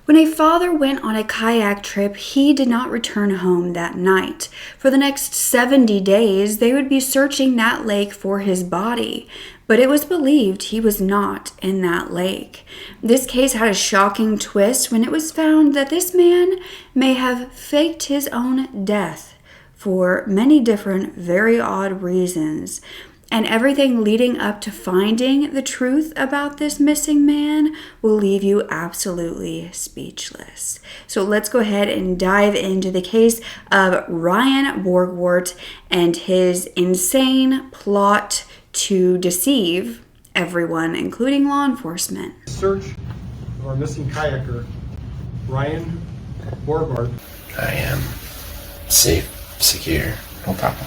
When a father went on a kayak trip, he did not return home that night. For the next 70 days, they would be searching that lake for his body, but it was believed he was not in that lake. This case had a shocking twist when it was found that this man may have faked his own death for many different, very odd reasons. And everything leading up to finding the truth about this missing man will leave you absolutely speechless. So let's go ahead and dive into the case of Ryan Borgwart and his insane plot to deceive everyone, including law enforcement. Search of our missing kayaker, Ryan Borgwart. I am safe, secure, no problem.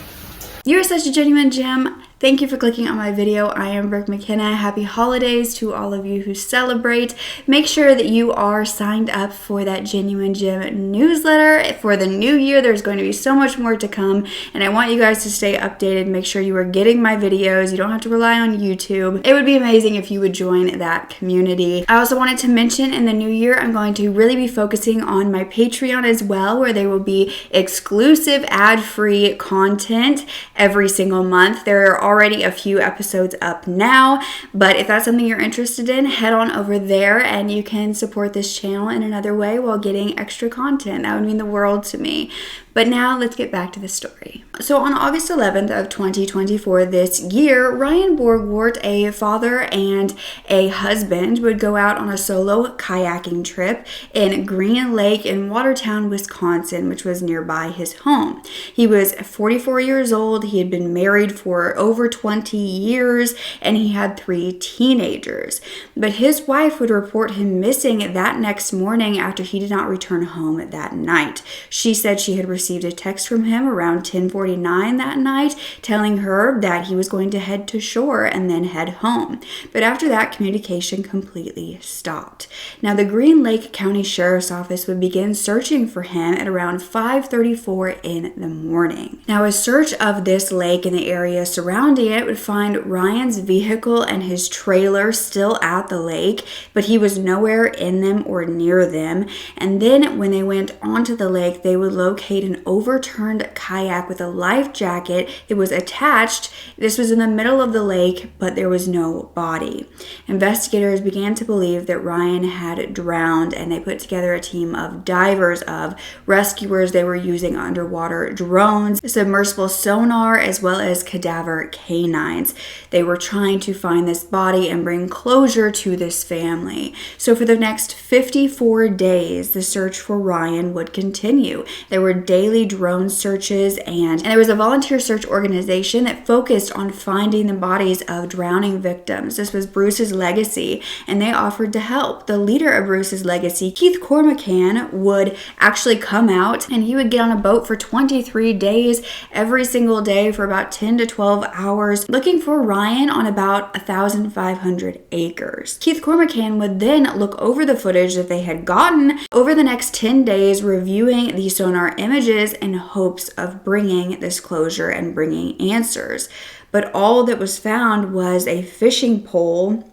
You are such a genuine gem. Thank you for clicking on my video. I am Brooke Makenna. Happy holidays to all of you who celebrate. Make sure that you are signed up for that Genuine Gem newsletter. For the new year, there's going to be so much more to come, and I want you guys to stay updated. Make sure you are getting my videos. You don't have to rely on YouTube. It would be amazing if you would join that community. I also wanted to mention in the new year, I'm going to really be focusing on my Patreon as well, where there will be exclusive ad-free content every single month. There are already a few episodes up now, but if that's something you're interested in, head on over there and you can support this channel in another way while getting extra content. That would mean the world to me. But now let's get back to the story. So on August 11th of 2024 this year, Ryan Borgwart, a father and a husband, would go out on a solo kayaking trip in Green Lake in Watertown, Wisconsin, which was nearby his home. He was 44 years old, he had been married for over 20 years, and he had 3 teenagers. But his wife would report him missing that next morning after he did not return home that night. She said she had received a text from him around 10:49 that night telling her that he was going to head to shore and then head home. But after that, communication completely stopped. Now, the Green Lake County Sheriff's Office would begin searching for him at around 5:34 in the morning. Now, a search of this lake and the area surrounding it would find Ryan's vehicle and his trailer still at the lake, but he was nowhere in them or near them. And then when they went onto the lake, they would locate an overturned kayak with a life jacket. It was attached. This was in the middle of the lake, but there was no body. Investigators began to believe that Ryan had drowned, and they put together a team of divers, of rescuers. They were using underwater drones, submersible sonar, as well as cadaver canines. They were trying to find this body and bring closure to this family. So for the next 54 days, the search for Ryan would continue. There were daily drone searches, and there was a volunteer search organization that focused on finding the bodies of drowning victims. This was Bruce's Legacy, and they offered to help. The leader of Bruce's Legacy, Keith Cormacan, would actually come out, and he would get on a boat for 23 days every single day for about 10 to 12 hours looking for Ryan on about 1,500 acres. Keith Cormacan would then look over the footage that they had gotten over the next 10 days, reviewing the sonar images in hopes of bringing this closure and bringing answers. But all that was found was a fishing pole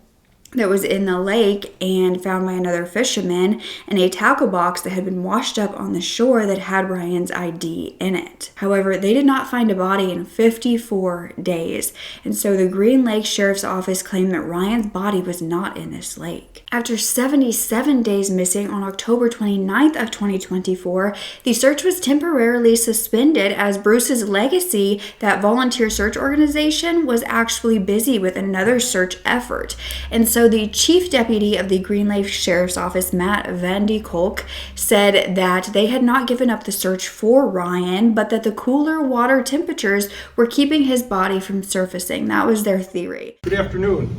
that was in the lake and found by another fisherman, and a tackle box that had been washed up on the shore that had Ryan's ID in it. However, they did not find a body in 54 days, and so the Green Lake Sheriff's Office claimed that Ryan's body was not in this lake. After 77 days missing on October 29th of 2024, the search was temporarily suspended as Bruce's Legacy, that volunteer search organization, was actually busy with another search effort. And so the chief deputy of the Green Lake Sheriff's Office, Matt Vandy Kolk, said that they had not given up the search for Ryan, but that the cooler water temperatures were keeping his body from surfacing. That was their theory. Good afternoon.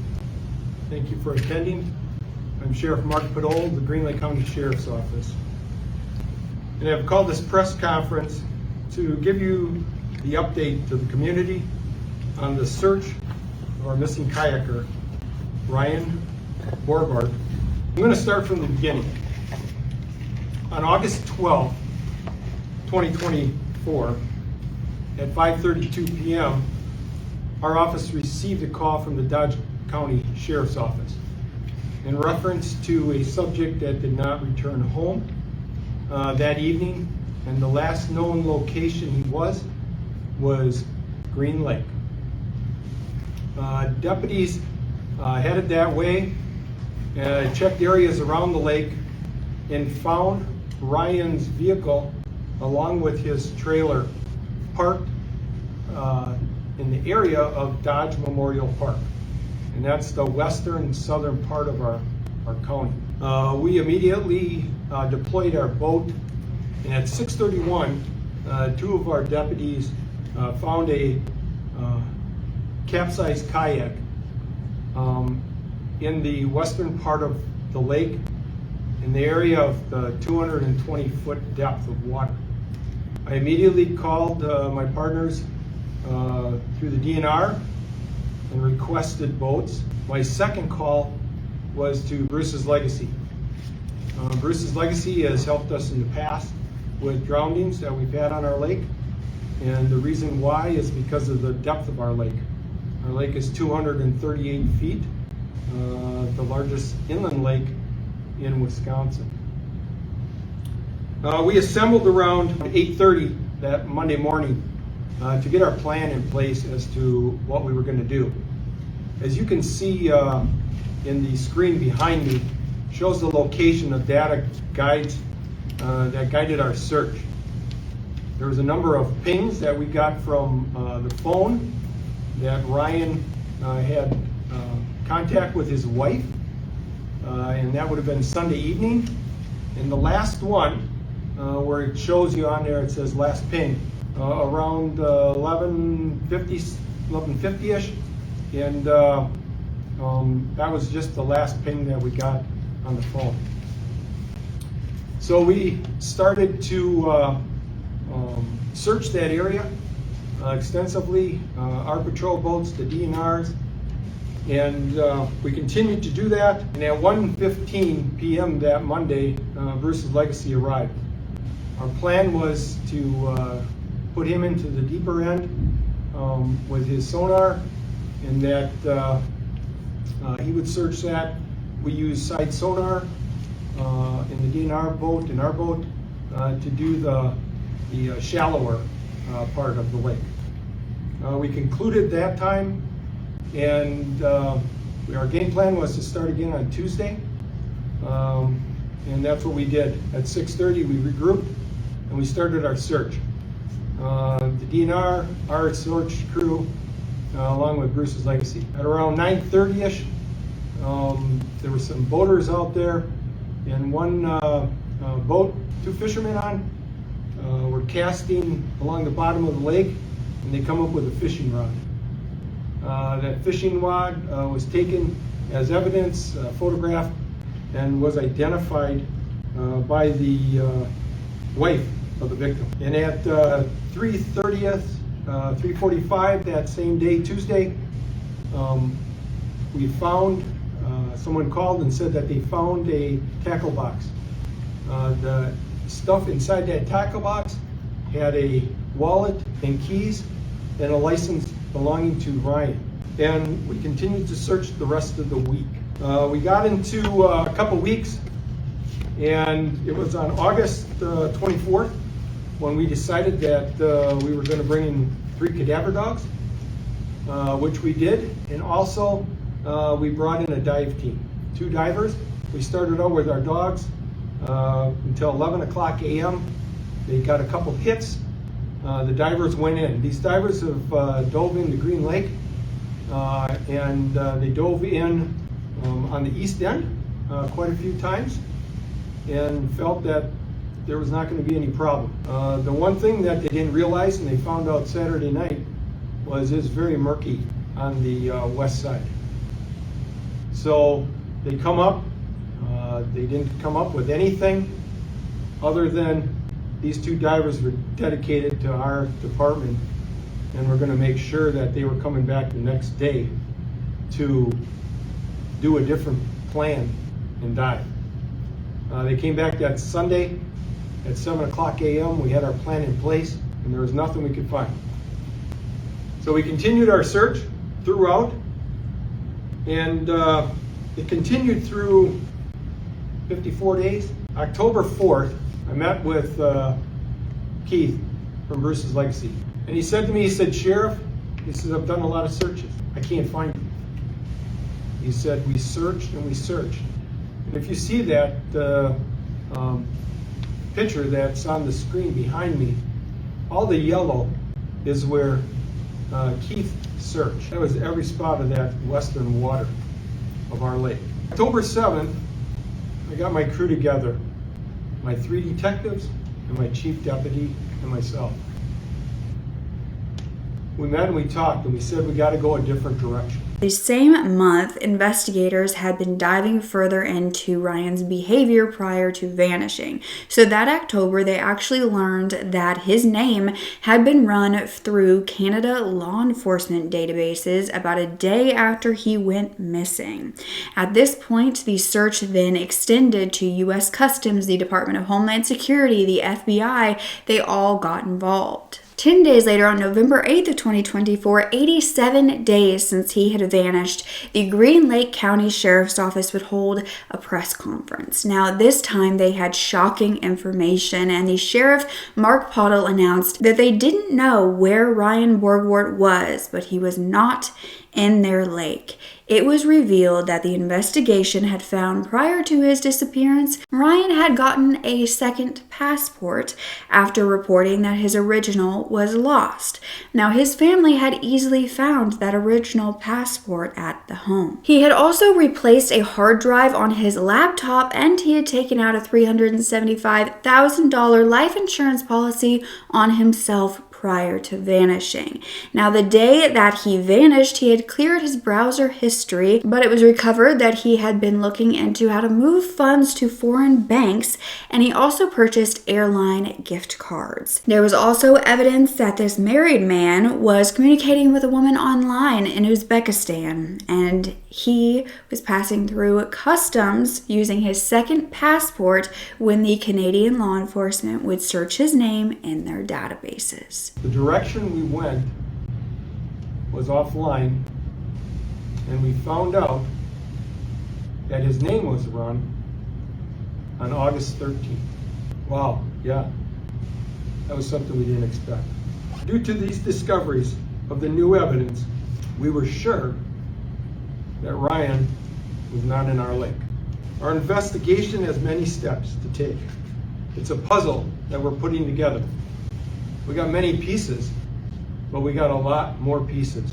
Thank you for attending. I'm Sheriff Mark Padol, the Green Lake County Sheriff's Office. And I've called this press conference to give you the update to the community on the search of our missing kayaker, Ryan Borgwart. I'm going to start from the beginning. On August 12th, 2024, at 5:32 p.m., our office received a call from the Dodge County Sheriff's Office. in reference to a subject that did not return home that evening, and the last known location he was Green Lake. Deputies headed that way, checked areas around the lake, and found Ryan's vehicle along with his trailer parked in the area of Dodge Memorial Park. And that's the western and southern part of our county. We immediately deployed our boat, and at 6:31, two of our deputies found a capsized kayak in the western part of the lake, in the area of the 220-foot depth of water. I immediately called my partners through the DNR and requested boats. My second call was to Bruce's Legacy. Bruce's Legacy has helped us in the past with drownings that we've had on our lake, and the reason why is because of the depth of our lake. Our lake is 238 feet, the largest inland lake in Wisconsin. We assembled around 8:30 that Monday morning to get our plan in place as to what we were going to do. As you can see in the screen behind me, shows the location of data guides that guided our search. There was a number of pings that we got from the phone that Ryan had contact with his wife, and that would have been Sunday evening. And the last one, where it shows you on there, it says last ping, around 11:50-ish, and that was just the last ping that we got on the phone. So we started to search that area extensively, our patrol boats, the DNRs, and we continued to do that. And at 1:15 p.m. that Monday, Bruce's Legacy arrived. Our plan was to put him into the deeper end with his sonar, and that he would search that. We use side sonar in the DNR boat, in our boat, to do the shallower part of the lake. We concluded that time, and our game plan was to start again on Tuesday, and that's what we did. At 6:30, we regrouped and we started our search. The DNR, our search crew, along with Bruce's Legacy. At around 9:30-ish, there were some boaters out there, and one boat, two fishermen were casting along the bottom of the lake, and they come up with a fishing rod. That fishing rod was taken as evidence, photographed, and was identified by the wife of the victim. And at 3:45 that same day, Tuesday, we found, someone called and said that they found a tackle box. The stuff inside that tackle box had a wallet and keys and a license belonging to Ryan. And we continued to search the rest of the week. We got into a couple weeks, and it was on August 24th when we decided that we were going to bring in 3 cadaver dogs, which we did. And also we brought in a dive team, 2 divers. We started out with our dogs until 11 o'clock a.m. They got a couple hits. The divers went in. These divers have dove into Green Lake, and they dove in on the east end quite a few times, and felt that there was not going to be any problem. The one thing that they didn't realize, and they found out Saturday night, was it's very murky on the west side. So they come up, they didn't come up with anything other than these 2 divers were dedicated to our department, and we're going to make sure that they were coming back the next day to do a different plan and dive. They came back that Sunday at 7 o'clock a.m. We had our plan in place, and there was nothing we could find. So we continued our search throughout, and It continued through 54 days. October 4th, I met with Keith from Bruce's Legacy. And he said to me, he said, Sheriff, he says, I've done a lot of searches. I can't find you. He said, we searched and we searched. And if you see that picture that's on the screen behind me, all the yellow is where Keith searched. That was every spot of that western water of our lake. October 7th, I got my crew together, my 3 detectives and my chief deputy and myself. We met and we talked and we said we got to go a different direction. The same month, investigators had been diving further into Ryan's behavior prior to vanishing. So that October, they actually learned that his name had been run through Canada law enforcement databases about a day after he went missing. At this point, the search then extended to U.S. Customs, the Department of Homeland Security, the FBI. They all got involved. 10 days later, on November 8th of 2024, 87 days since he had vanished, the Green Lake County Sheriff's Office would hold a press conference. Now, this time they had shocking information, and the sheriff, Mark Pottle, announced that they didn't know where Ryan Borgward was, but he was not in their lake. It was revealed that the investigation had found prior to his disappearance, Ryan had gotten a second passport after reporting that his original was lost. Now, his family had easily found that original passport at the home. He had also replaced a hard drive on his laptop, and he had taken out a $375,000 life insurance policy on himself prior to vanishing. Now, the day that he vanished, he had cleared his browser history, but it was recovered that he had been looking into how to move funds to foreign banks, and he also purchased airline gift cards. There was also evidence that this married man was communicating with a woman online in Uzbekistan, and he was passing through customs using his second passport when the Canadian law enforcement would search his name in their databases. The direction we went was offline, and we found out that his name was run on August 13th. Wow, yeah, that was something we didn't expect. Due to these discoveries of the new evidence, we were sure that Ryan was not in our lake. Our investigation has many steps to take. It's a puzzle that we're putting together. We got many pieces, but we got a lot more pieces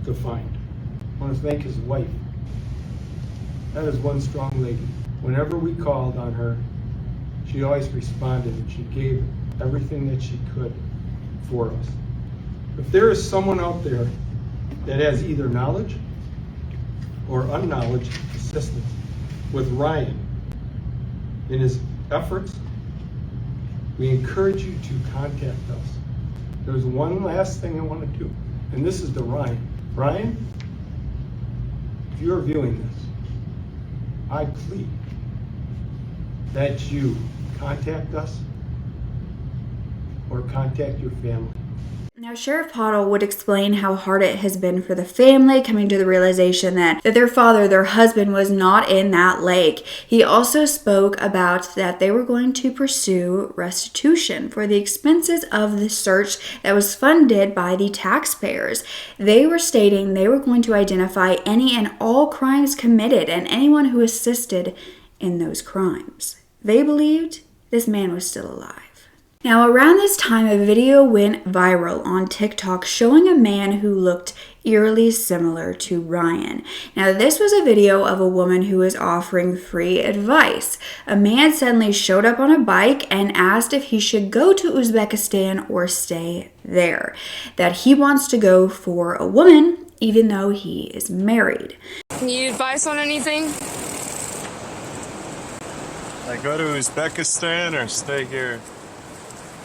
to find. I want to thank his wife. That is one strong lady. Whenever we called on her, she always responded, and she gave everything that she could for us. If there is someone out there that has either knowledge or unknowledge assistance with Ryan in his efforts, we encourage you to contact us. There's one last thing I want to do, and this is to Ryan. Ryan, if you're viewing this, I plead that you contact us or contact your family. Now, Sheriff Pottle would explain how hard it has been for the family coming to the realization that their father, their husband, was not in that lake. He also spoke about that they were going to pursue restitution for the expenses of the search that was funded by the taxpayers. They were stating they were going to identify any and all crimes committed and anyone who assisted in those crimes. They believed this man was still alive. Now, around this time, a video went viral on TikTok showing a man who looked eerily similar to Ryan. Now, this was a video of a woman who was offering free advice. A man suddenly showed up on a bike and asked if he should go to Uzbekistan or stay there. That he wants to go for a woman, even though he is married. Need advice on anything? I go to Uzbekistan or stay here?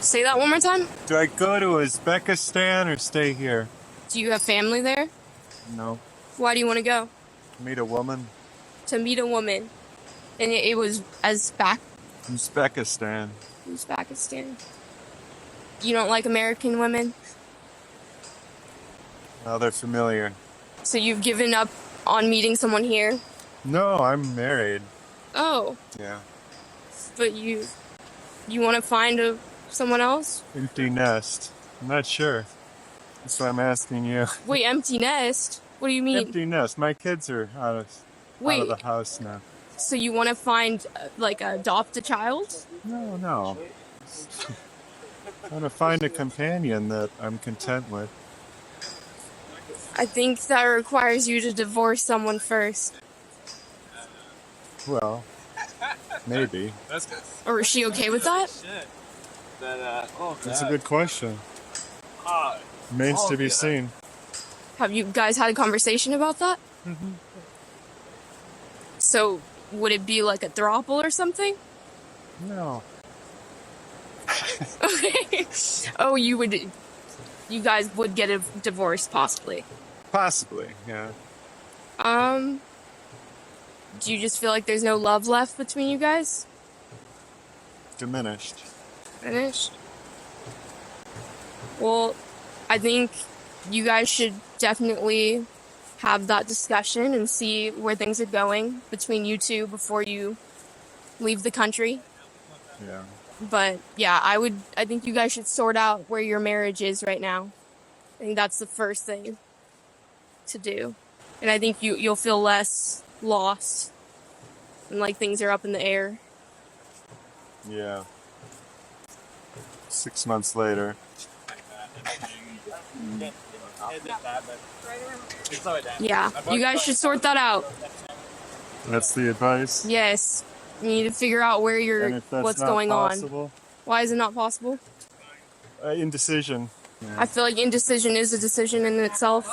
Say that one more time. Do I go to Uzbekistan or stay here? Do you have family there? No. Why do you want to go? Meet a woman? To meet a woman. And it was Uzbekistan. Uzbekistan. You don't like American women? Oh, they're familiar. So you've given up on meeting someone here? No, I'm married. Oh, Yeah. but you want to find someone else? Empty nest. I'm not sure. That's why I'm asking you. Wait, empty nest? What do you mean? Empty nest. My kids are out of the Wait, house now. so you want to find like adopt a child? No, no. I want to find a companion that I'm content with. I think that requires you to divorce someone first. Well, maybe. Or is she okay with that? That's a good question. Remains to be seen. Have you guys had a conversation about that? Mm-hmm. So would it be like a throuple or something? No. Okay. Oh, you guys would get a divorce possibly. Possibly, yeah. Do you just feel like there's no love left between you guys? Diminished. Finished? Well, I think you guys should definitely have that discussion and see where things are going between you two before you leave the country. Yeah. But yeah, I think you guys should sort out where your marriage is right now. I think that's the first thing to do. And I think you'll feel less lost and like things are up in the air. Yeah. 6 months later. Yeah, you guys should sort that out. That's the advice. Yes. You need to figure out where And if that's what's not going on. possible, Why is it not possible? indecision. Yeah. I feel like indecision is a decision in itself.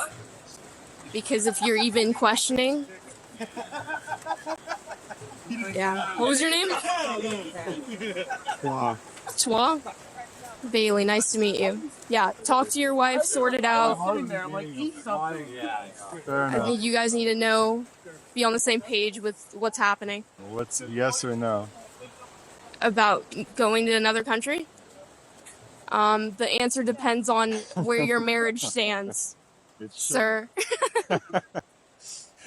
Because if you're even questioning. Yeah. What was your name? Wow. Twa? Bailey, nice to meet you. Yeah, talk to your wife, sort it out. Fair I enough. think you guys need to be on the same page with what's happening. What's yes or no? About going to another country? The answer depends on where your marriage stands, It should. sir.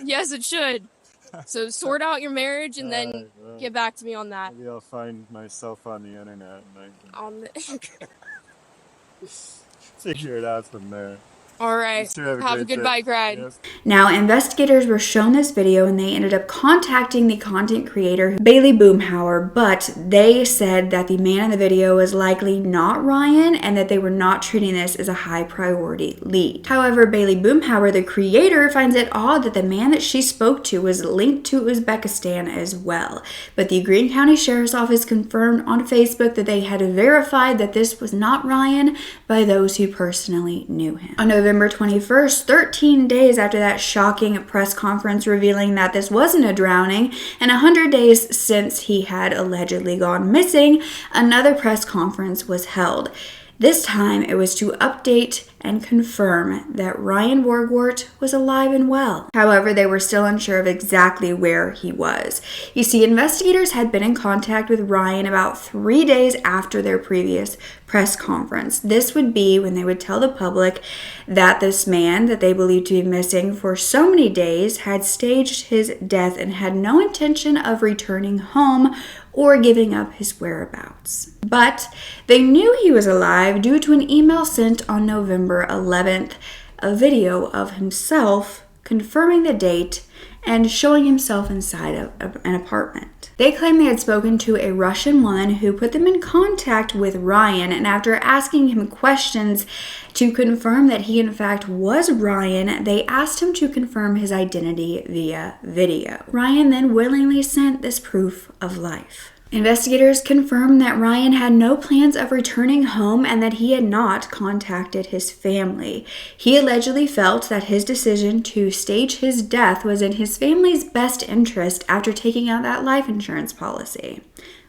Yes, it should. So sort out your marriage and then Alright, well, get back to me on that. maybe I'll find myself on the internet and I can On the figure it out from there. All right. Sure, Have a great good day. bike ride. Yes. Now, investigators were shown this video and they ended up contacting the content creator, Bailey Boomhauer, but they said that the man in the video was likely not Ryan and that they were not treating this as a high priority lead. However, Bailey Boomhauer, the creator, finds it odd that the man that she spoke to was linked to Uzbekistan as well. But the Greene County Sheriff's Office confirmed on Facebook that they had verified that this was not Ryan by those who personally knew him. On November 21st, 13 days after that shocking press conference revealing that this wasn't a drowning, and 100 days since he had allegedly gone missing, another press conference was held. This time, it was to update and confirm that Ryan Borgwart was alive and well. However, they were still unsure of exactly where he was. You see, investigators had been in contact with Ryan about 3 days after their previous press conference. This would be when they would tell the public that this man that they believed to be missing for so many days had staged his death and had no intention of returning home or giving up his whereabouts. But they knew he was alive due to an email sent on November 11th, a video of himself confirming the date and showing himself inside of an apartment. They claimed they had spoken to a Russian woman who put them in contact with Ryan, and after asking him questions to confirm that he in fact was Ryan, they asked him to confirm his identity via video. Ryan then willingly sent this proof of life. Investigators confirmed that Ryan had no plans of returning home and that he had not contacted his family. He allegedly felt that his decision to stage his death was in his family's best interest after taking out that life insurance policy,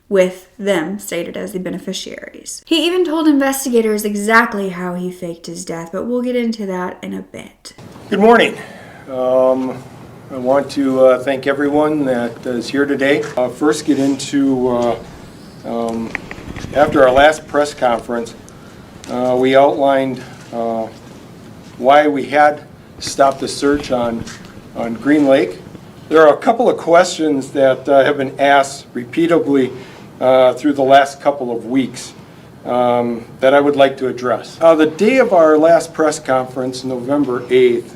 with them stated as the beneficiaries. He even told investigators exactly how he faked his death, but we'll get into that in a bit. Good morning. I want to thank everyone that is here today. First get into, after our last press conference, we outlined why we had stopped the search on Green Lake There are a couple of questions that have been asked repeatedly through the last couple of weeks that I would like to address. The day of our last press conference, November 8th,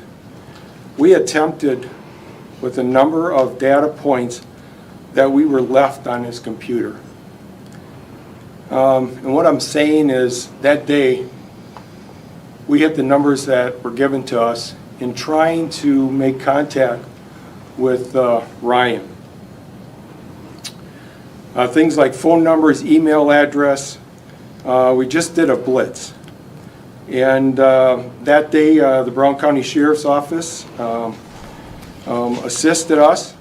we attempted with a number of data points that we were left on his computer. And what I'm saying is that day we hit the numbers that were given to us in trying to make contact with Ryan. Things like phone numbers, email address. We just did a blitz. And that day, the Brown County Sheriff's Office assisted us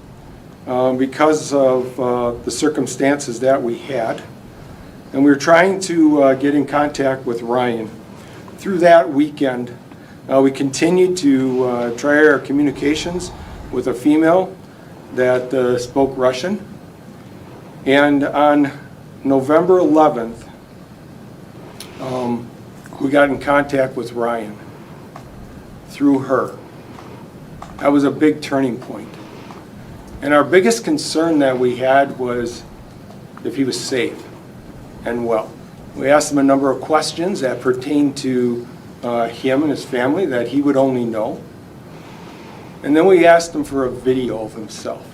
because of the circumstances that we had. And we were trying to get in contact with Ryan. Through that weekend, we continued to try our communications with a female that spoke Russian. And on November 11th, we got in contact with Ryan through her. That was a big turning point. And our biggest concern that we had was if he was safe and well. We asked him a number of questions that pertained to him and his family that he would only know. And then we asked him for a video of himself.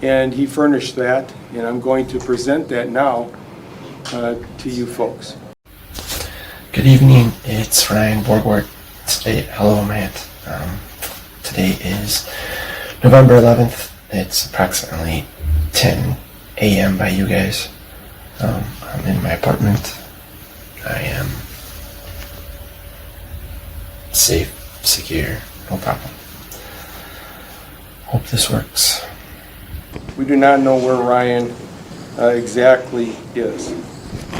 And he furnished that, and I'm going to present that now to you folks. Good evening, it's Ryan Borgward. Today, hello Matt. Today is November 11th. It's approximately 10 a.m. by you guys. I'm in my apartment. I am safe, secure, no problem. Hope this works. We do not know where Ryan exactly is,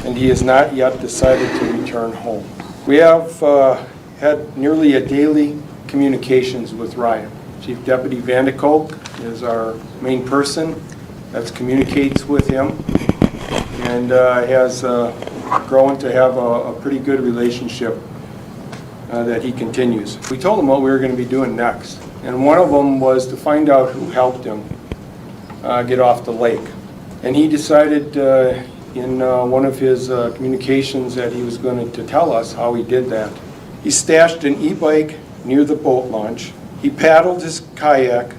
and he has not yet decided to return home. We have had nearly a daily communications with Ryan. Chief Deputy Vandekolk is our main person that communicates with him and has grown to have a pretty good relationship that he continues. We told him what we were going to be doing next, and one of them was to find out who helped him get off the lake. And he decided in one of his communications that he was going to tell us how he did that. He stashed an e-bike near the boat launch. He paddled his kayak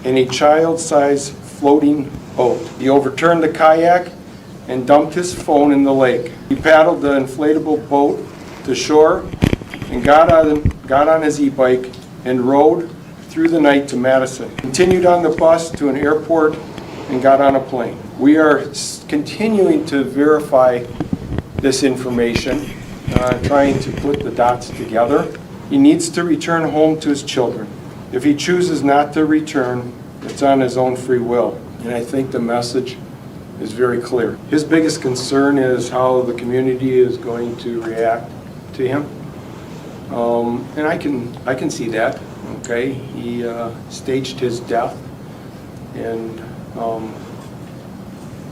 in a child-sized floating boat. He overturned the kayak and dumped his phone in the lake. He paddled the inflatable boat to shore and got on his e-bike and rode through the night to Madison. Continued on the bus to an airport and got on a plane. We are continuing to verify this information, trying to put the dots together. He needs to return home to his children. If he chooses not to return, it's on his own free will. And I think the message is very clear. His biggest concern is how the community is going to react to him. And I can see that. Okay, he staged his death, and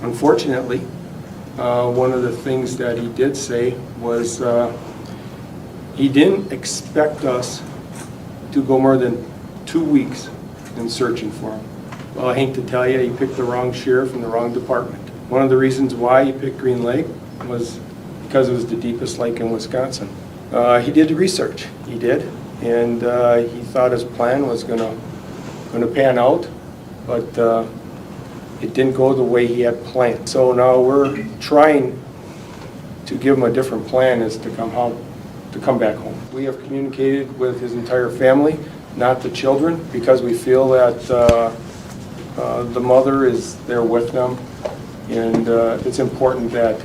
unfortunately, one of the things that he did say was he didn't expect us to go more than 2 weeks in searching for him. Well, I hate to tell you, he picked the wrong sheriff in the wrong department. One of the reasons why he picked Green Lake was because it was the deepest lake in Wisconsin. He did the research, he did, and he thought his plan was going to pan out, but it didn't go the way he had planned. So now we're trying to give him a different plan as to come back home. We have communicated with his entire family, not the children, because we feel that the mother is there with them, and it's important that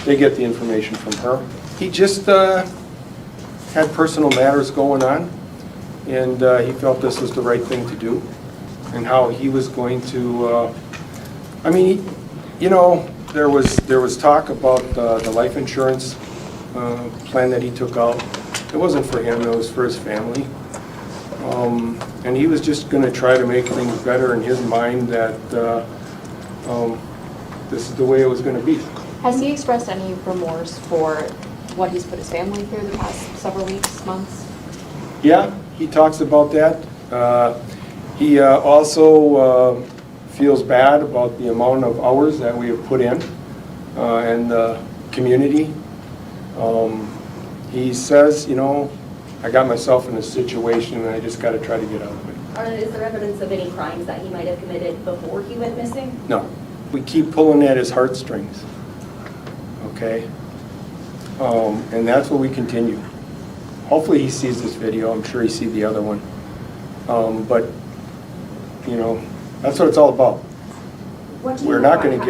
they get the information from her. He just had personal matters going on, and he felt this was the right thing to do, and how he was going to, I mean, you know, there was talk about the life insurance plan that he took out. It wasn't for him, it was for his family. And he was just going to try to make things better in his mind, that this is the way it was going to be. Has he expressed any remorse for what he's put his family through the past several weeks, months? Yeah, he talks about that. He also feels bad about the amount of hours that we have put in and the community. He says, you know, I got myself in a situation and I just got to try to get out of it. Is there evidence of any crimes that he might have committed before he went missing? No. We keep pulling at his heartstrings, okay? And that's what we continue. Hopefully he sees this video. I'm sure he sees the other one. But, you know, that's what it's all about. We're not going to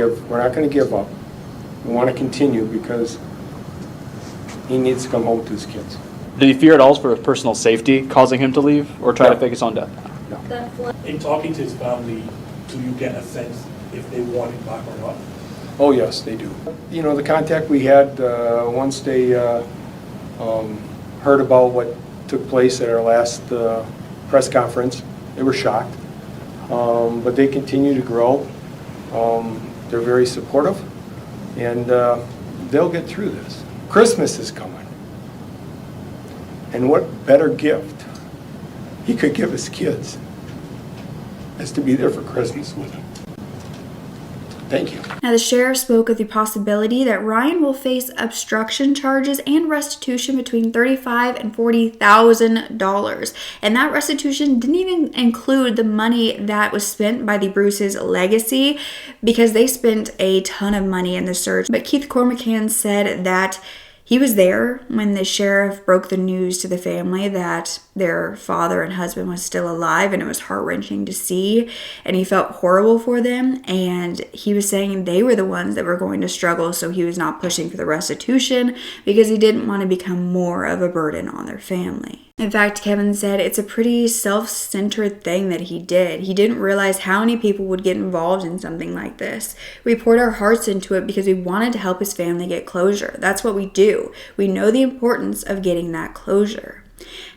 give up. We want to continue because he needs to come home to his kids. Did he fear at all for his personal safety causing him to leave or try to fake his own death? No. In talking to his family, do you get a sense if they want him back or not? Oh, yes, they do. You know, the contact we had once they heard about what took place at our last press conference, they were shocked. But they continue to grow. They're very supportive, and they'll get through this. Christmas is coming. And what better gift he could give his kids is to be there for Christmas with them. Thank you. Now, the sheriff spoke of the possibility that Ryan will face obstruction charges and restitution between $35,000 and $40,000. And that restitution didn't even include the money that was spent by the Bruce's legacy, because they spent a ton of money in the search. But Keith Cormican said that he was there when the sheriff broke the news to the family that their father and husband was still alive, and it was heart-wrenching to see, and he felt horrible for them, and he was saying they were the ones that were going to struggle, so he was not pushing for the restitution because he didn't want to become more of a burden on their family. In fact, Kevin said it's a pretty self-centered thing that he did. He didn't realize how many people would get involved in something like this. We poured our hearts into it because we wanted to help his family get closure. That's what we do. We know the importance of getting that closure.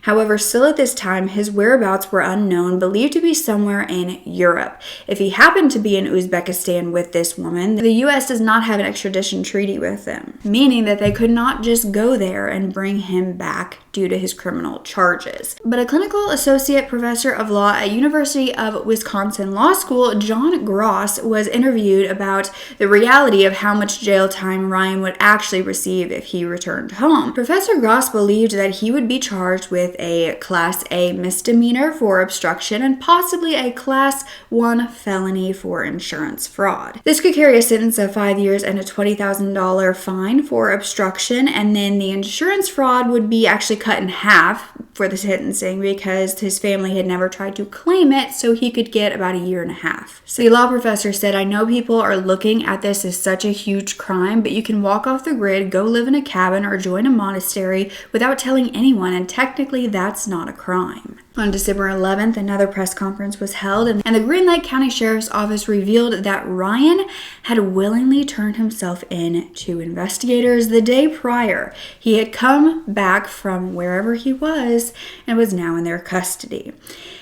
However, still at this time, his whereabouts were unknown, believed to be somewhere in Europe. If he happened to be in Uzbekistan with this woman, the U.S. does not have an extradition treaty with them, meaning that they could not just go there and bring him back due to his criminal charges. But a clinical associate professor of law at University of Wisconsin Law School, John Gross, was interviewed about the reality of how much jail time Ryan would actually receive if he returned home. Professor Gross believed that he would be charged with a Class A misdemeanor for obstruction and possibly a Class 1 felony for insurance fraud. This could carry a sentence of 5 years and a $20,000 fine for obstruction, and then the insurance fraud would be actually cut in half for the sentencing because his family had never tried to claim it, so he could get about a year and a half. So the law professor said, I know people are looking at this as such a huge crime, but you can walk off the grid, go live in a cabin, or join a monastery without telling anyone, and technically that's not a crime. On December 11th, another press conference was held, and the Green Lake County Sheriff's Office revealed that Ryan had willingly turned himself in to investigators the day prior. He had come back from wherever he was and was now in their custody.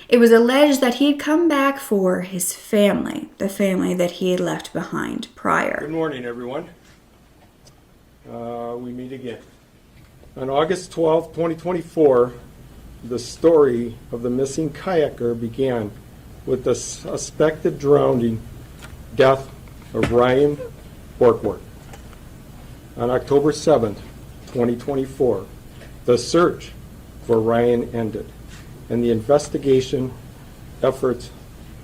It was alleged that he had come back for his family, the family that he had left behind prior. Good morning, everyone. We meet again. On August 12, 2024, the story of the missing kayaker began with the suspected drowning death of Ryan Borgward. On October 7th, 2024, the search for Ryan ended, and the investigation efforts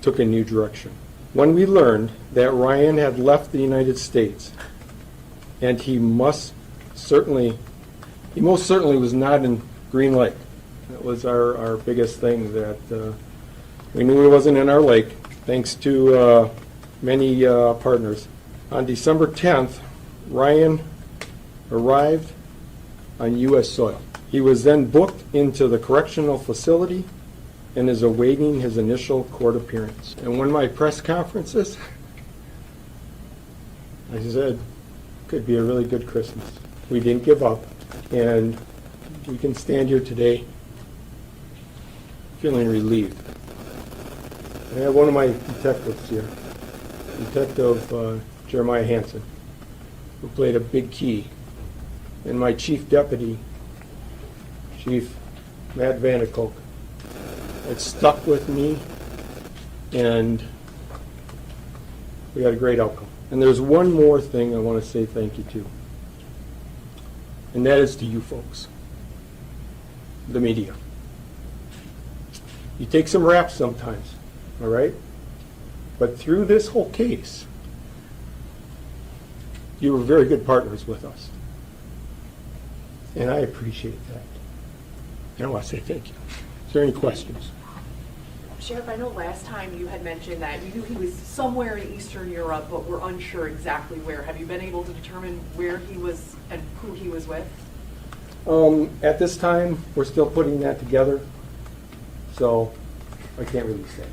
took a new direction. When we learned that Ryan had left the United States, and he most certainly was not in Green Lake. That was our biggest thing, that we knew he wasn't in our lake, thanks to many partners. On December 10th, Ryan arrived on U.S. soil. He was then booked into the correctional facility and is awaiting his initial court appearance. And when my press conferences, I said, could be a really good Christmas. We didn't give up, and we can stand here today feeling relieved. I have one of my detectives here, Detective Jeremiah Hansen, who played a big key, and my chief deputy, Chief Matt Vanderkolk, had stuck with me And we had a great outcome. And there's one more thing I want to say thank you to, and that is to you folks, the media. You take some raps sometimes, all right? But through this whole case, you were very good partners with us. And I appreciate that. And I want to say thank you. Is there any questions? Sheriff, I know last time you had mentioned that you knew he was somewhere in Eastern Europe, but were unsure exactly where. Have you been able to determine where he was and who he was with? At this time, we're still putting that together, so I can't release that.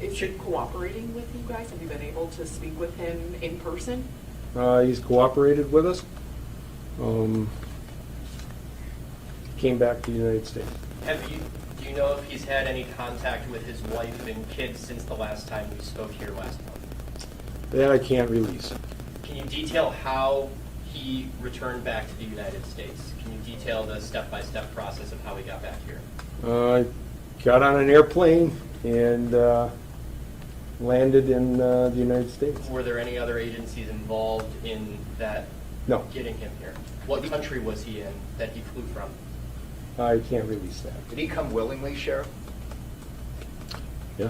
Is he cooperating with you guys? Have you been able to speak with him in person? He's cooperated with us. Came back to the United States. Do you know if he's had any contact with his wife and kids since the last time we spoke here last month? That I can't release. Can you detail how he returned back to the United States? Can you detail the step-by-step process of how he got back here? I got on an airplane and landed in the United States. Were there any other agencies involved in that No, getting him here? What country was he in that he flew from? I can't release that. Did he come willingly, Sheriff? Yeah.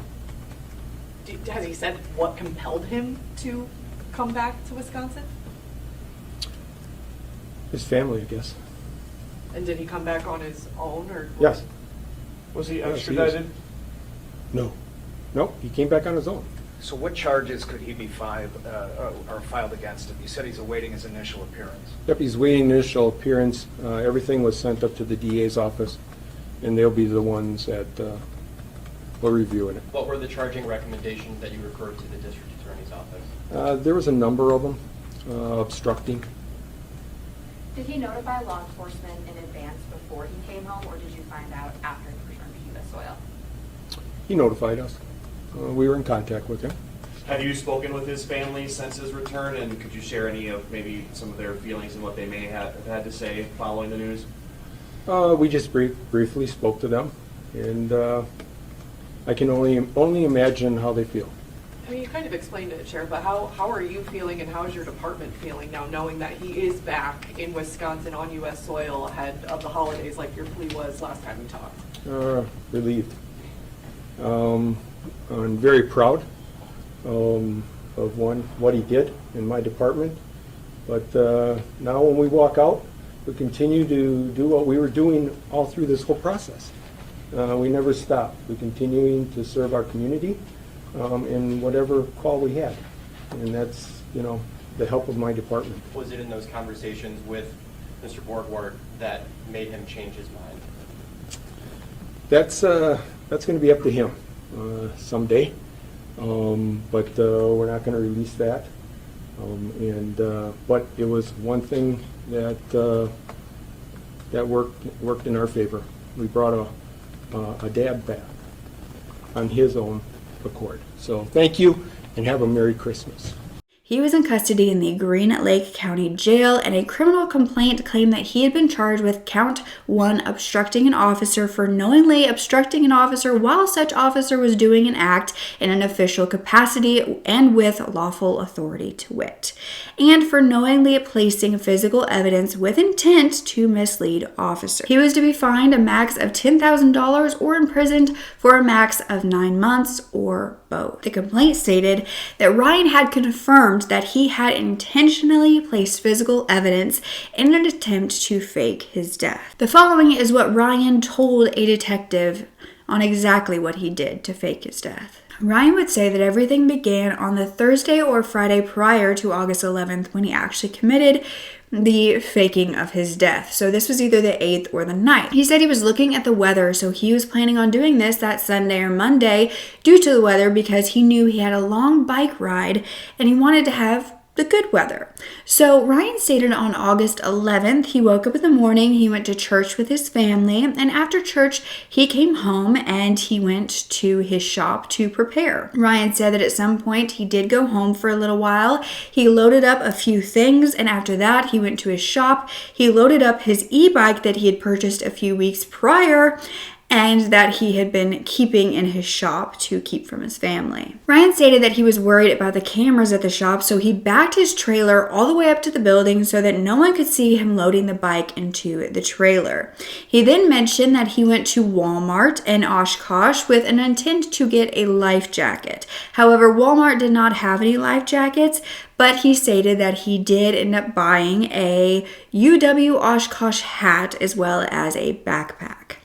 Has he said what compelled him to come back to Wisconsin? His family, I guess. And did he come back on his own, or? Yes. Was he Yes, he extradited? No. No, he came back on his own. So what charges could he be filed against him? You said he's awaiting his initial appearance. Yep, he's waiting initial appearance. Everything was sent up to the DA's office, and they'll be the ones that will review it. What were the charging recommendations that you referred to the district attorney's office? There was a number of them. Obstructing. Did he notify law enforcement in advance before he came home, or did you find out after he returned to U.S. soil? He notified us. We were in contact with him. Have you spoken with his family since his return, and could you share any of maybe some of their feelings and what they may have had to say following the news? We just briefly spoke to them, and I can only imagine how they feel. I mean, you kind of explained it, Sheriff, but how are you feeling and how is your department feeling now, knowing that he is back in Wisconsin on U.S. soil ahead of the holidays like your plea was last time we talked? Relieved. I'm very proud of what he did in my department. But now when we walk out, we continue to do what we were doing all through this whole process. We never stop. We're continuing to serve our community in whatever call we had. And that's, the help of my department. Was it in those conversations with Mr. Borgward that made him change his mind? That's going to be up to him someday, but we're not going to release that. But it was one thing that worked in our favor. We brought a dad back on his own accord. So thank you, and have a Merry Christmas. He was in custody in the Green Lake County Jail, and a criminal complaint claimed that he had been charged with count 1, obstructing an officer for knowingly obstructing an officer while such officer was doing an act in an official capacity and with lawful authority to wit, and for knowingly placing physical evidence with intent to mislead officer. He was to be fined a max of $10,000 or imprisoned for a max of 9 months or both. The complaint stated that Ryan had confirmed that he had intentionally placed physical evidence in an attempt to fake his death. The following is what Ryan told a detective on exactly what he did to fake his death. Ryan would say that everything began on the Thursday or Friday prior to August 11th when he actually committed the faking of his death. So this was either the 8th or the 9th. He said he was looking at the weather, so he was planning on doing this that Sunday or Monday due to the weather because he knew he had a long bike ride and he wanted to have the good weather. So Ryan stated on August 11th, he woke up in the morning, he went to church with his family, and after church, he came home and he went to his shop to prepare. Ryan said that at some point he did go home for a little while. He loaded up a few things, and after that, he went to his shop. He loaded up his e-bike that he had purchased a few weeks prior, and that he had been keeping in his shop to keep from his family. Ryan stated that he was worried about the cameras at the shop, so he backed his trailer all the way up to the building so that no one could see him loading the bike into the trailer. He then mentioned that he went to Walmart in Oshkosh with an intent to get a life jacket. However, Walmart did not have any life jackets, but he stated that he did end up buying a UW Oshkosh hat as well as a backpack.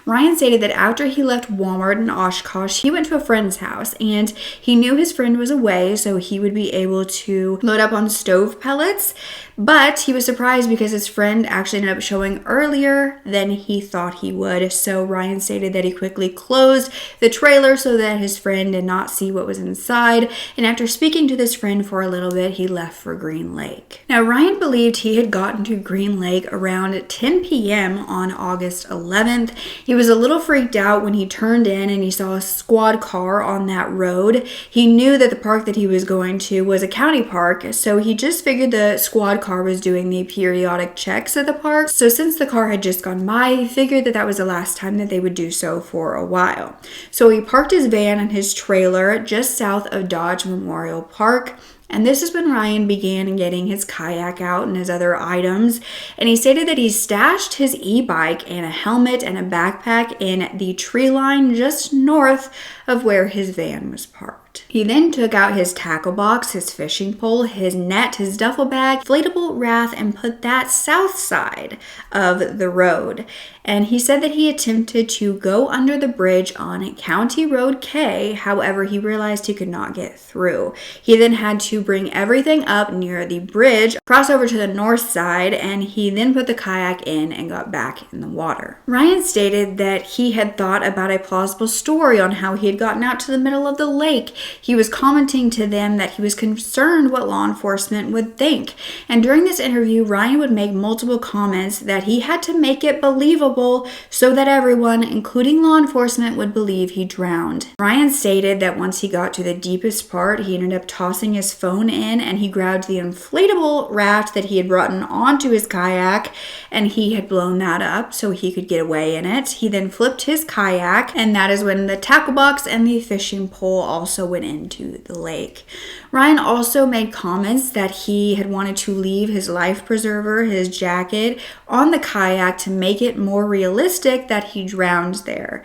Ryan stated that after he left Walmart in Oshkosh, he went to a friend's house and he knew his friend was away, so he would be able to load up on stove pellets. But he was surprised because his friend actually ended up showing earlier than he thought he would. So Ryan stated that he quickly closed the trailer so that his friend did not see what was inside. And after speaking to this friend for a little bit, he left for Green Lake. Now, Ryan believed he had gotten to Green Lake around 10 p.m. on August 11th. He was a little freaked out when he turned in and he saw a squad car on that road. He knew that the park that he was going to was a county park, so he just figured the squad car was doing the periodic checks at the park. So since the car had just gone by, he figured that that was the last time that they would do so for a while. So he parked his van and his trailer just south of Dodge Memorial Park. And this is when Ryan began getting his kayak out and his other items. And he stated that he stashed his e-bike and a helmet and a backpack in the tree line just north of where his van was parked. He then took out his tackle box, his fishing pole, his net, his duffel bag, inflatable raft, and put that south side of the road. And he said that he attempted to go under the bridge on County Road K, however, he realized he could not get through. He then had to bring everything up near the bridge, cross over to the north side, and he then put the kayak in and got back in the water. Ryan stated that he had thought about a plausible story on how he had gotten out to the middle of the lake. He was commenting to them that he was concerned what law enforcement would think. And during this interview, Ryan would make multiple comments that he had to make it believable so that everyone, including law enforcement, would believe he drowned. Ryan stated that once he got to the deepest part, he ended up tossing his phone in and he grabbed the inflatable raft that he had brought onto his kayak and he had blown that up so he could get away in it. He then flipped his kayak, and that is when the tackle box and the fishing pole also went into the lake. Ryan also made comments that he had wanted to leave his life preserver, his jacket, on the kayak to make it more realistic that he drowned there.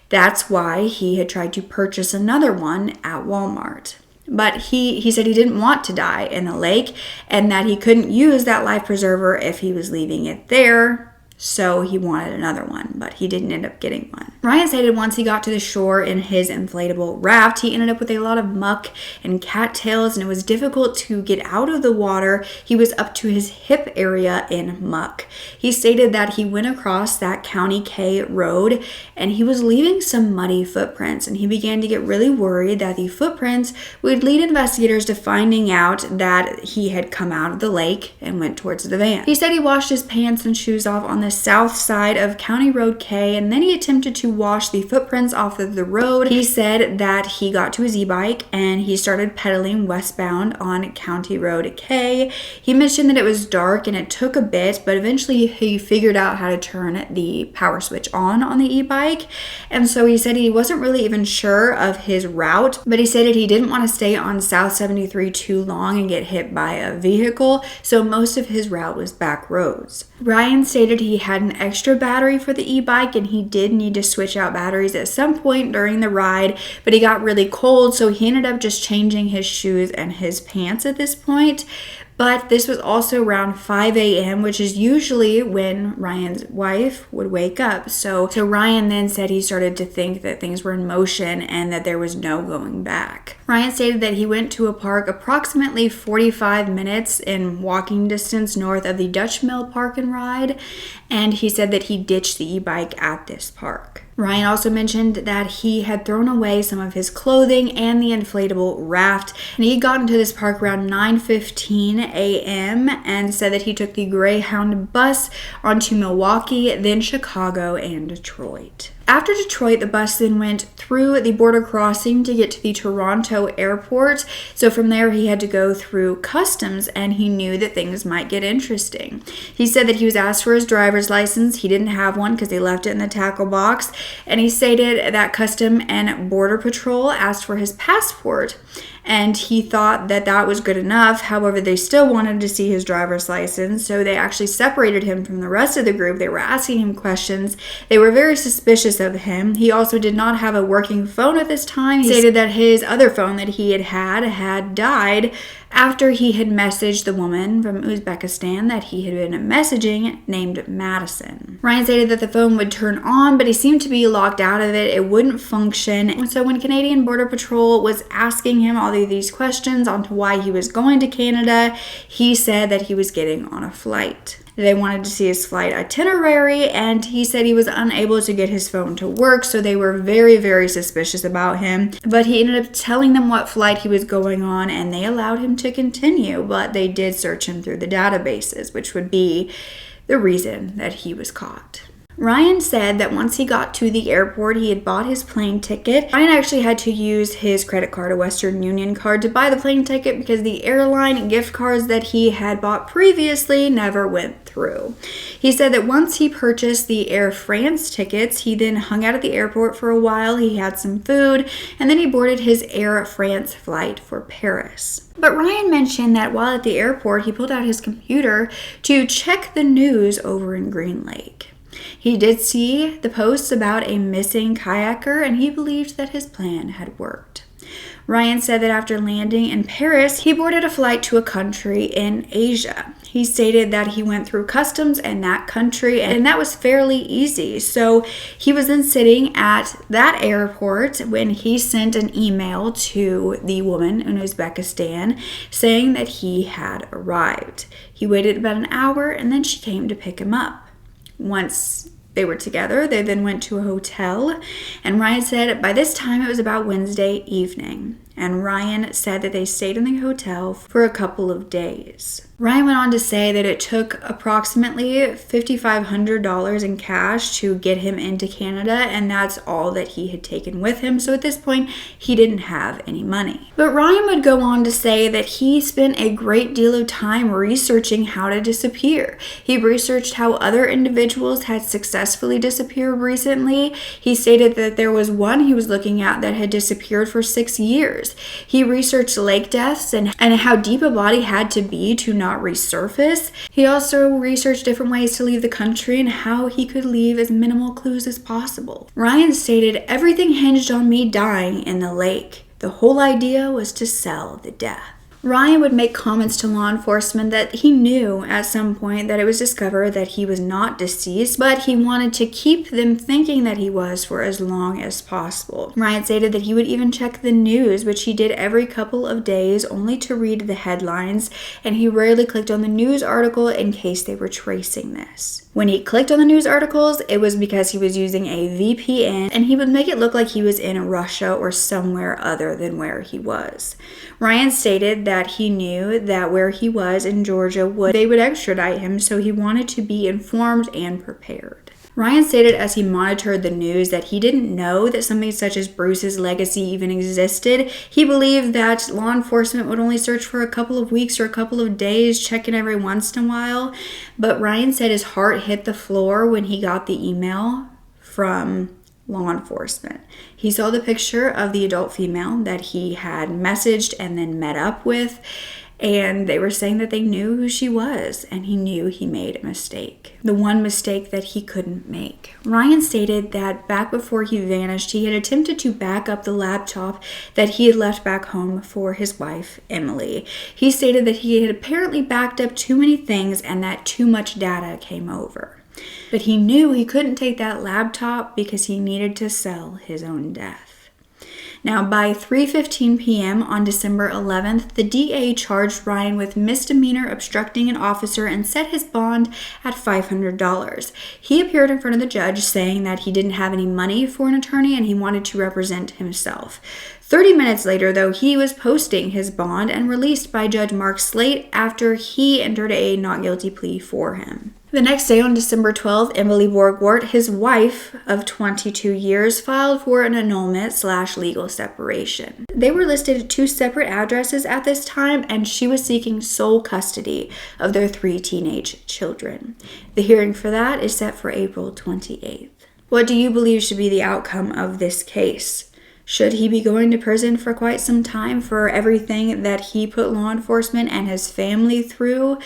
That's why he had tried to purchase another one at Walmart. But he said he didn't want to die in the lake and that he couldn't use that life preserver if he was leaving it there. So he wanted another one, but he didn't end up getting one. Ryan stated once he got to the shore in his inflatable raft, he ended up with a lot of muck and cattails, and it was difficult to get out of the water. He was up to his hip area in muck. He stated that he went across that County K road and he was leaving some muddy footprints, and he began to get really worried that the footprints would lead investigators to finding out that he had come out of the lake and went towards the van. He said he washed his pants and shoes off on the south side of County Road K, and then he attempted to wash the footprints off of the road. He said that he got to his e-bike and he started pedaling westbound on County Road K. He mentioned that it was dark and it took a bit, but eventually he figured out how to turn the power switch on the e-bike. And so he said he wasn't really even sure of his route, but he said that he didn't want to stay on South 73 too long and get hit by a vehicle, so most of his route was back roads. Ryan stated he had an extra battery for the e-bike and he did need to switch out batteries at some point during the ride, but he got really cold, so he ended up just changing his shoes and his pants at this point. But this was also around 5 a.m., which is usually when Ryan's wife would wake up. So Ryan then said he started to think that things were in motion and that there was no going back. Ryan stated that he went to a park approximately 45 minutes in walking distance north of the Dutch Mill Park and Ride, and he said that he ditched the e-bike at this park. Ryan also mentioned that he had thrown away some of his clothing and the inflatable raft, and he had gotten to this park around 9:15 a.m. and said that he took the Greyhound bus onto Milwaukee, then Chicago and Detroit. After Detroit, the bus then went through the border crossing to get to the Toronto airport. So from there, he had to go through customs, and he knew that things might get interesting. He said that he was asked for his driver's license. He didn't have one because he left it in the tackle box. And he stated that Custom and Border Patrol asked for his passport, and he thought that that was good enough. However, they still wanted to see his driver's license, so they actually separated him from the rest of the group. They were asking him questions. They were very suspicious of him. He also did not have a working phone at this time. He stated that his other phone that he had died after he had messaged the woman from Uzbekistan that he had been messaging named Madison. Ryan stated that the phone would turn on, but he seemed to be locked out of it. It wouldn't function. And so when Canadian Border Patrol was asking him all of these questions onto why he was going to Canada, he said that he was getting on a flight. They wanted to see his flight itinerary, and he said he was unable to get his phone to work, so they were very, very suspicious about him. But he ended up telling them what flight he was going on, and they allowed him to continue, but they did search him through the databases, which would be the reason that he was caught. Ryan said that once he got to the airport, he had bought his plane ticket. Ryan actually had to use his credit card, a Western Union card, to buy the plane ticket because the airline gift cards that he had bought previously never went through. He said that once he purchased the Air France tickets, he then hung out at the airport for a while. He had some food, and then he boarded his Air France flight for Paris. But Ryan mentioned that while at the airport, he pulled out his computer to check the news over in Green Lake. He did see the posts about a missing kayaker, and he believed that his plan had worked. Ryan said that after landing in Paris, he boarded a flight to a country in Asia. He stated that he went through customs in that country, and that was fairly easy. So he was then sitting at that airport when he sent an email to the woman in Uzbekistan saying that he had arrived. He waited about an hour, and then she came to pick him up. Once they were together, they then went to a hotel, and Ryan said by this time it was about Wednesday evening, and Ryan said that they stayed in the hotel for a couple of days. Ryan went on to say that it took approximately $5,500 in cash to get him into Canada, and that's all that he had taken with him. So at this point, he didn't have any money. But Ryan would go on to say that he spent a great deal of time researching how to disappear. He researched how other individuals had successfully disappeared recently. He stated that there was one he was looking at that had disappeared for 6 years. He researched lake deaths and how deep a body had to be to not resurface. He also researched different ways to leave the country and how he could leave as minimal clues as possible. Ryan stated, "Everything hinged on me dying in the lake. The whole idea was to sell the death." Ryan would make comments to law enforcement that he knew at some point that it was discovered that he was not deceased, but he wanted to keep them thinking that he was for as long as possible. Ryan stated that he would even check the news, which he did every couple of days, only to read the headlines, and he rarely clicked on the news article in case they were tracing this. When he clicked on the news articles, it was because he was using a VPN, and he would make it look like he was in Russia or somewhere other than where he was. Ryan stated that he knew that where he was in Georgia, they would extradite him, so he wanted to be informed and prepared. Ryan stated as he monitored the news that he didn't know that something such as Bruce's legacy even existed. He believed that law enforcement would only search for a couple of weeks or a couple of days, checking every once in a while. But Ryan said his heart hit the floor when he got the email from law enforcement. He saw the picture of the adult female that he had messaged and then met up with, and they were saying that they knew who she was, and he knew he made a mistake. The one mistake that he couldn't make. Ryan stated that back before he vanished, he had attempted to back up the laptop that he had left back home for his wife, Emily. He stated that he had apparently backed up too many things and that too much data came over. But he knew he couldn't take that laptop because he needed to sell his own death. Now, by 3:15 p.m. on December 11th, the DA charged Ryan with misdemeanor obstructing an officer and set his bond at $500. He appeared in front of the judge saying that he didn't have any money for an attorney and he wanted to represent himself. 30 minutes later, though, he was posting his bond and released by Judge Mark Slate after he entered a not guilty plea for him. The next day, on December 12th, Emily Borgwart, his wife of 22 years, filed for an annulment/legal separation. They were listed at 2 separate addresses at this time, and she was seeking sole custody of their 3 teenage children. The hearing for that is set for April 28th. What do you believe should be the outcome of this case? Should he be going to prison for quite some time for everything that he put law enforcement and his family through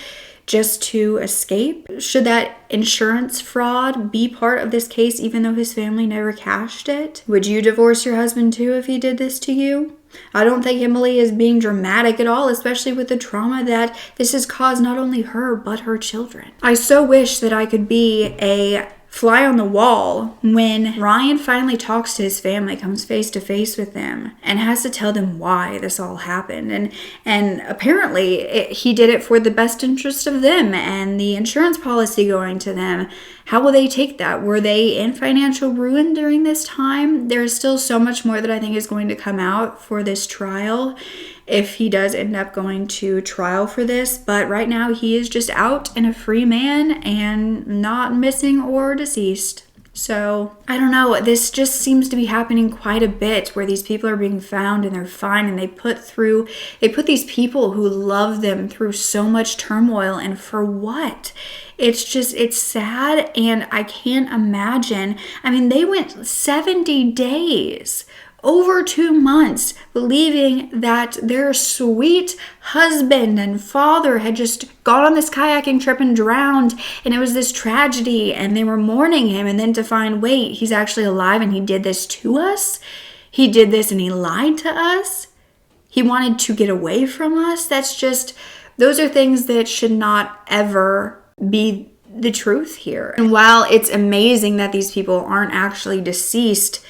just to escape? Should that insurance fraud be part of this case even though his family never cashed it? Would you divorce your husband too if he did this to you? I don't think Emily is being dramatic at all, especially with the trauma that this has caused not only her but her children. I so wish that I could be a fly on the wall when Ryan finally talks to his family, comes face to face with them, and has to tell them why this all happened. And apparently he did it for the best interest of them and the insurance policy going to them. How will they take that? Were they in financial ruin during this time? There's still so much more that I think is going to come out for this trial if he does end up going to trial for this. But right now he is just out and a free man and not missing or deceased. So I don't know, this just seems to be happening quite a bit where these people are being found and they're fine, and they put these people who love them through so much turmoil, and for what? It's sad, and I can't imagine. I mean, they went 70 days, over 2 months, believing that their sweet husband and father had just gone on this kayaking trip and drowned, and it was this tragedy, and they were mourning him, and then to find, wait, he's actually alive and he did this to us? He did this and he lied to us? He wanted to get away from us? Those are things that should not ever be the truth here. And while it's amazing that these people aren't actually deceased,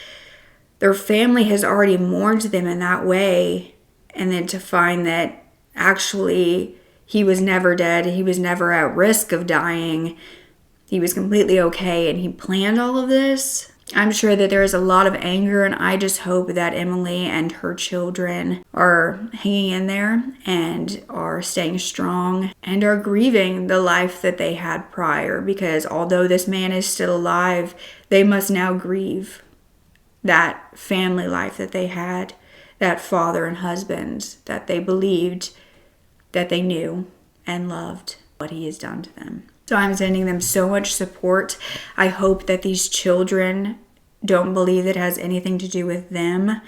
their family has already mourned them in that way. And then to find that actually he was never dead, he was never at risk of dying, he was completely okay, and he planned all of this. I'm sure that there is a lot of anger, and I just hope that Emily and her children are hanging in there and are staying strong and are grieving the life that they had prior, because although this man is still alive, they must now grieve that family life that they had, that father and husband that they believed, that they knew and loved, what he has done to them. So I'm sending them so much support. I hope that these children don't believe it has anything to do with them.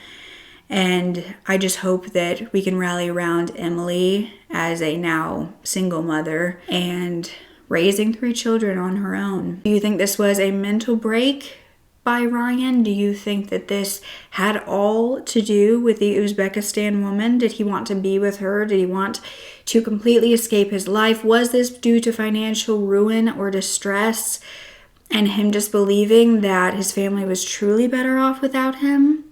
And I just hope that we can rally around Emily as a now single mother and raising 3 children on her own. Do you think this was a mental break by Ryan? Do you think that this had all to do with the Uzbekistan woman? Did he want to be with her? Did he want to completely escape his life? Was this due to financial ruin or distress and him just believing that his family was truly better off without him?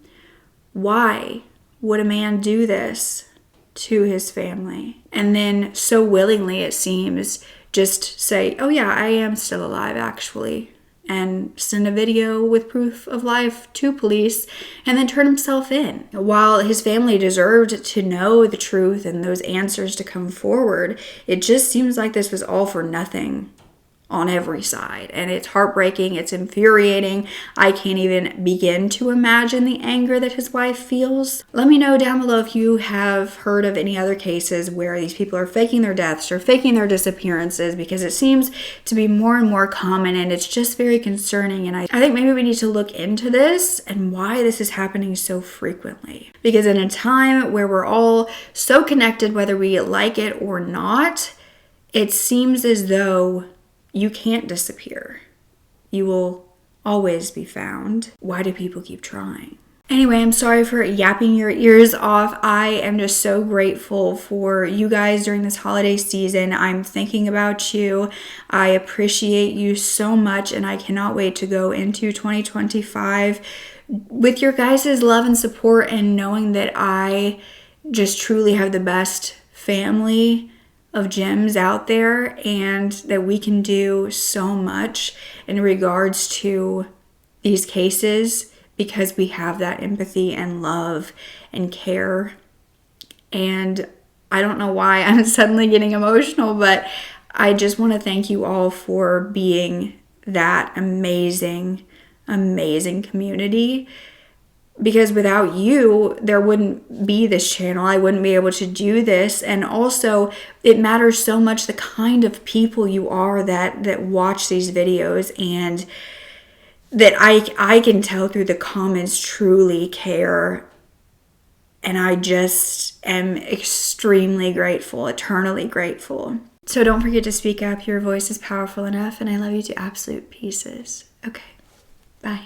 Why would a man do this to his family and then so willingly, it seems, just say, oh yeah, I am still alive actually, and send a video with proof of life to police and then turn himself in? While his family deserved to know the truth and those answers to come forward, it just seems like this was all for nothing on every side. And it's heartbreaking, it's infuriating. I can't even begin to imagine the anger that his wife feels. Let me know down below if you have heard of any other cases where these people are faking their deaths or faking their disappearances, because it seems to be more and more common, and it's just very concerning. And I think maybe we need to look into this and why this is happening so frequently. Because in a time where we're all so connected, whether we like it or not, it seems as though you can't disappear. You will always be found. Why do people keep trying? Anyway, I'm sorry for yapping your ears off. I am just so grateful for you guys during this holiday season. I'm thinking about you. I appreciate you so much, and I cannot wait to go into 2025 with your guys' love and support, and knowing that I just truly have the best family of gems out there, and that we can do so much in regards to these cases because we have that empathy and love and care. And I don't know why I'm suddenly getting emotional, but I just want to thank you all for being that amazing, amazing community. Because without you, there wouldn't be this channel. I wouldn't be able to do this. And also, it matters so much the kind of people you are that watch these videos, and that I can tell through the comments truly care. And I just am extremely grateful, eternally grateful. So don't forget to speak up. Your voice is powerful enough, and I love you to absolute pieces. Okay, bye.